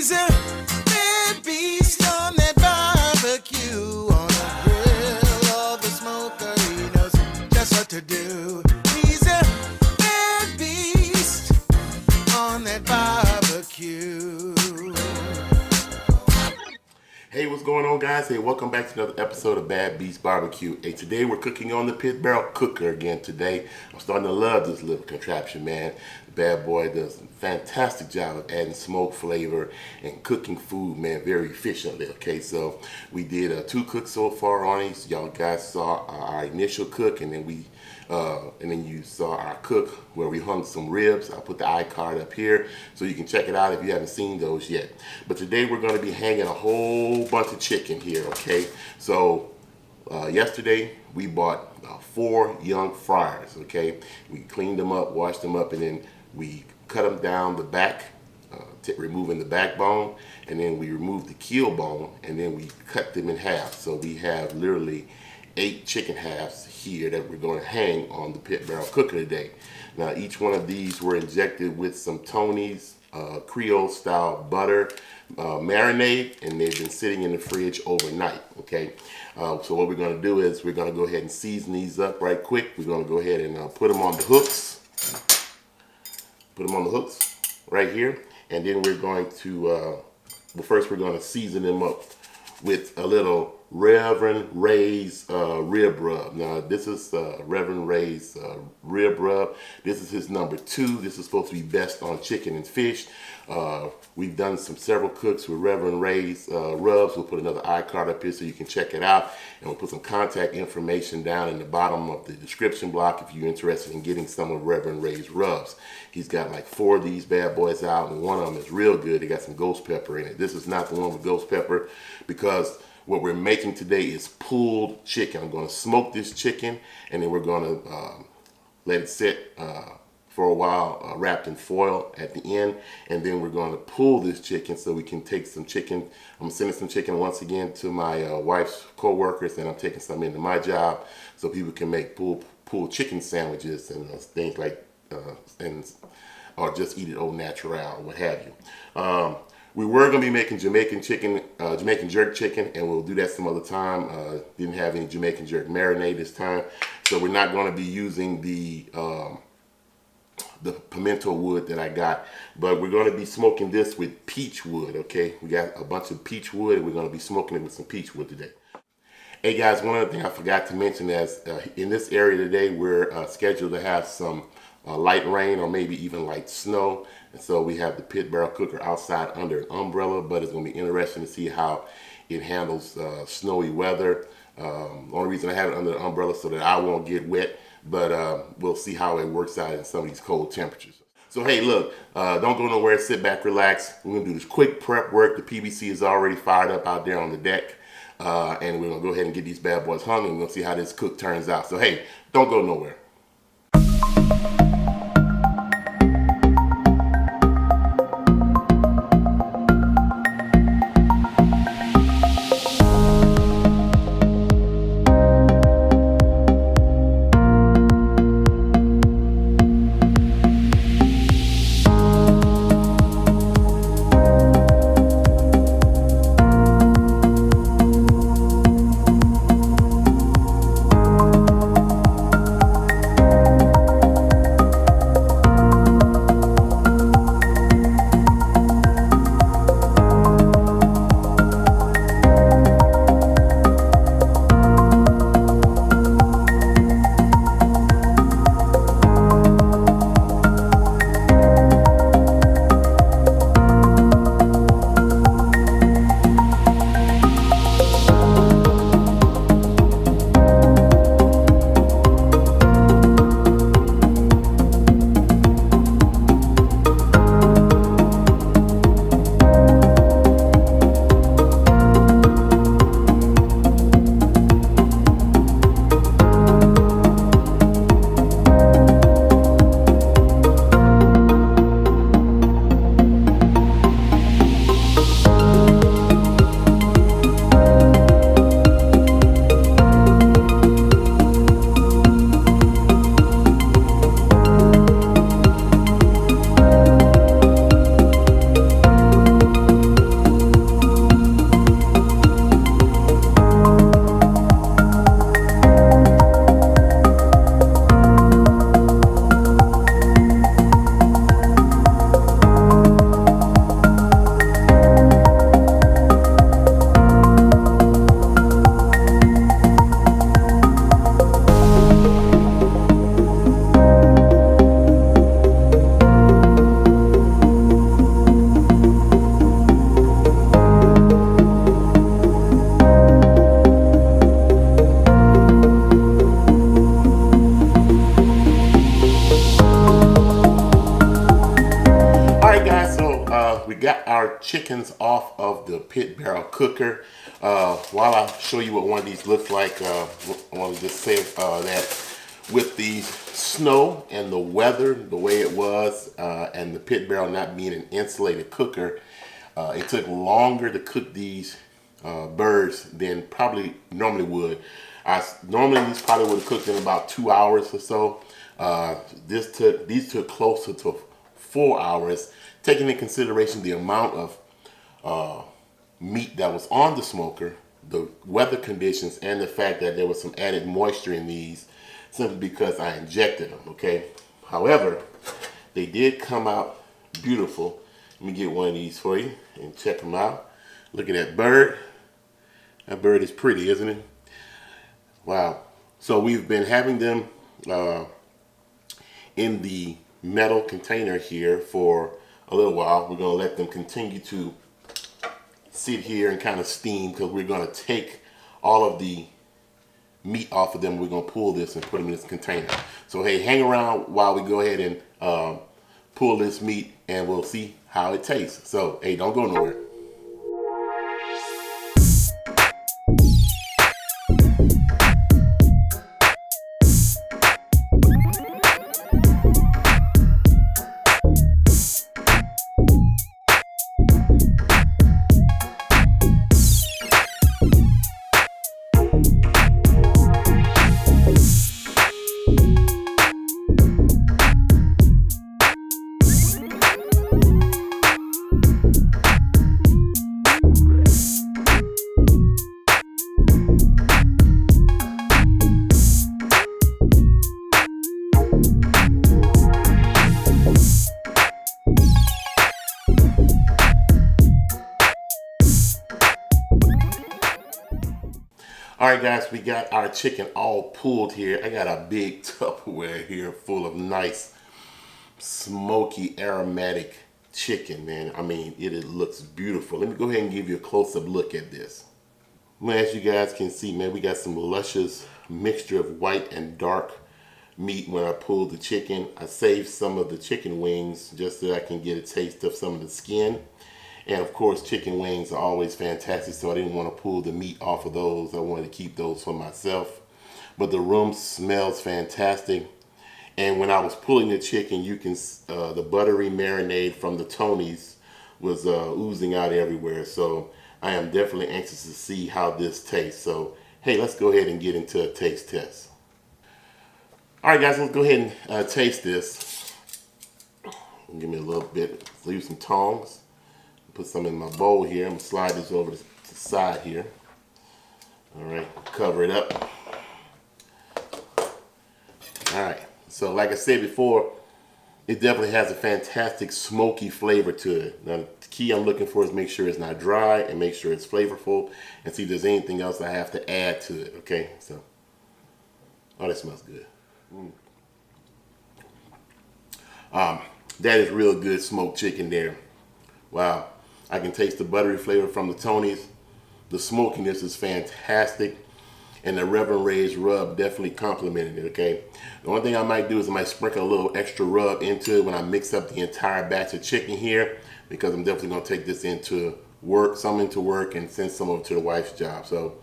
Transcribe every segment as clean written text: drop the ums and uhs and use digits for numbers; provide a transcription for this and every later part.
He's a bad beast on that barbecue, on the grill or the smoker. He knows just what to do. He's a bad beast on that barbecue. Hey, what's going on, guys? Hey, welcome back to another episode of Bad Beast Barbecue. Hey, today we're cooking on the pit barrel cooker again today. I'm starting to love this little contraption, man. The bad boy does a fantastic job of adding smoke flavor and cooking food, man, very efficiently. Okay, so we did 2 cooks so far on it. Y'all guys saw our initial cook, and then you saw our cook where we hung some ribs. I'll put the iCard up here so you can check it out if you haven't seen those yet. But today we're going to be hanging a whole bunch of chicken here, okay? So yesterday we bought 4 young fryers, okay? We cleaned them up, washed them up, and then we cut them down the back, removing the backbone, and then we removed the keel bone, and then we cut them in half. So we have literally 8 chicken halves here that we're going to hang on the pit barrel cooker today. Now, each one of these were injected with some Tony's Creole style butter marinade, and they've been sitting in the fridge overnight. Okay, so what we're going to do is we're going to go ahead and season these up right quick. We're going to go ahead and put them on the hooks. Put them on the hooks right here, and then we're going to well, first we're going to season them up with a little Revr'nrays rib rub. Now, this is Revr'nrays rib rub. This is his number 2. This is supposed to be best on chicken and fish. We've done several cooks with Revr'nrays rubs. We'll put another iCard up here so you can check it out. And we'll put some contact information down in the bottom of the description block if you're interested in getting some of Revr'nrays rubs. He's got like 4 of these bad boys out, and one of them is real good. They got some ghost pepper in it. This is not the one with ghost pepper, because what we're making today is pulled chicken. I'm going to smoke this chicken, and then we're going to let it sit for a while, wrapped in foil at the end, and then we're going to pull this chicken so we can take some chicken. I'm sending some chicken once again to my wife's co-workers, and I'm taking some into my job so people can make pulled chicken sandwiches and things like, or just eat it au natural or what have you. We were going to be making Jamaican jerk chicken, and we'll do that some other time. Didn't have any Jamaican jerk marinade this time, so we're not going to be using the pimento wood that I got, but we're going to be smoking this with peach wood, okay? We got a bunch of peach wood, and we're going to be smoking it with some peach wood today. Hey guys, one other thing I forgot to mention is in this area today, we're scheduled to have some light rain or maybe even light snow. And so we have the pit barrel cooker outside under an umbrella, but it's going to be interesting to see how it handles snowy weather. Only reason I have it under the umbrella so that I won't get wet, but we'll see how it works out in some of these cold temperatures. So hey, look, don't go nowhere, sit back, relax. We're going to do this quick prep work. The PVC is already fired up out there on the deck, and we're going to go ahead and get these bad boys hung, and we're going to see how this cook turns out. So hey, don't go nowhere. got our chickens off of the pit barrel cooker. While I show you what one of these looks like, I want to just say that with the snow and the weather, the way it was, and the pit barrel not being an insulated cooker, it took longer to cook these birds than probably normally would. Normally these probably would have cooked in about 2 hours or so. These took closer to 4 hours, taking into consideration the amount of meat that was on the smoker, the weather conditions, and the fact that there was some added moisture in these simply because I injected them, okay? However, they did come out beautiful. Let me get one of these for you and check them out. Look at that bird. That bird is pretty, isn't it? Wow. So we've been having them in the metal container here for a little while. We're going to let them continue to sit here and kind of steam because we're going to take all of the meat off of them. We're going to pull this and put them in this container. So hey, hang around while we go ahead and pull this meat and we'll see how it tastes. So hey, don't go nowhere. All right, guys, we got our chicken all pulled here. I got a big Tupperware here full of nice, smoky, aromatic chicken, man. I mean, it looks beautiful. Let me go ahead and give you a close-up look at this. Well, as you guys can see, man, we got some luscious mixture of white and dark meat when I pulled the chicken. I saved some of the chicken wings just so I can get a taste of some of the skin. And of course, chicken wings are always fantastic, so I didn't want to pull the meat off of those. I wanted to keep those for myself. But the room smells fantastic. And when I was pulling the chicken, you can the buttery marinade from the Tonys was oozing out everywhere. So I am definitely anxious to see how this tastes. So hey, let's go ahead and get into a taste test. All right, guys, let's go ahead and taste this. Give me a little bit, leave some tongs. Put some in my bowl here. I'm gonna slide this over to the side here. All right, cover it up. All right, so like I said before, it definitely has a fantastic smoky flavor to it. Now, the key I'm looking for is make sure it's not dry and make sure it's flavorful and see if there's anything else I have to add to it, okay? So, oh, that smells good. That is real good smoked chicken there. Wow. I can taste the buttery flavor from the Tonys. The smokiness is fantastic. And the Revr'n rays rub definitely complimented it, okay? The only thing I might do is I might sprinkle a little extra rub into it when I mix up the entire batch of chicken here, because I'm definitely gonna take this into work, some into work, and send some over to the wife's job. So,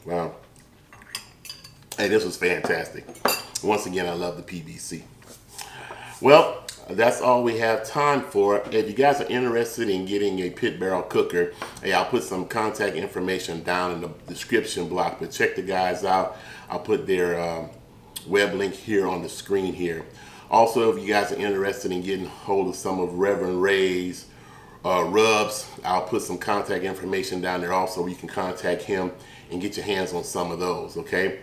wow. Hey, this was fantastic. Once again, I love the PBC. Well, that's all we have time for. If you guys are interested in getting a pit barrel cooker, hey, I'll put some contact information down in the description block, but check the guys out. I'll put their web link here on the screen here. Also, if you guys are interested in getting hold of some of Revr'n Ray's rubs, I'll put some contact information down there also where you can contact him and get your hands on some of those, okay?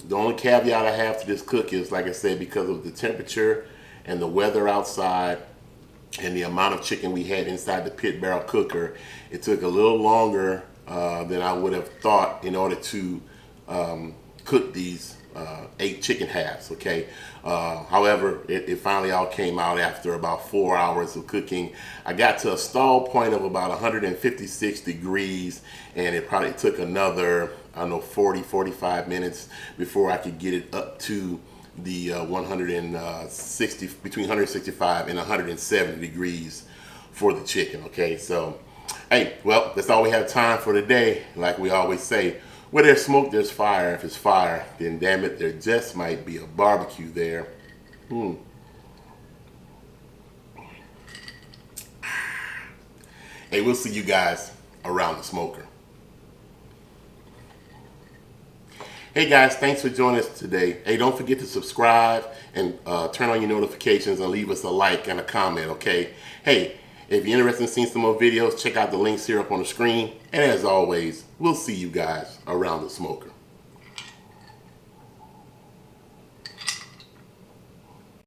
The only caveat I have to this cook is, like I said, because of the temperature and the weather outside and the amount of chicken we had inside the pit barrel cooker, it took a little longer than I would have thought in order to cook these 8 chicken halves, okay? However, it finally all came out after about 4 hours of cooking. I got to a stall point of about 156 degrees, and it probably took another, I don't know, 40, 45 minutes before I could get it up to the 160, between 165 and 170 degrees for the chicken. Okay, so hey, well, that's all we have time for today. Like we always say, where there's smoke, there's fire. If it's fire, then damn it, there just might be a barbecue there. Hey, we'll see you guys around the smoker. Hey guys, thanks for joining us today. Hey, don't forget to subscribe and turn on your notifications and leave us a like and a comment, okay? Hey, if you're interested in seeing some more videos, check out the links here up on the screen. And as always, we'll see you guys around the smoker.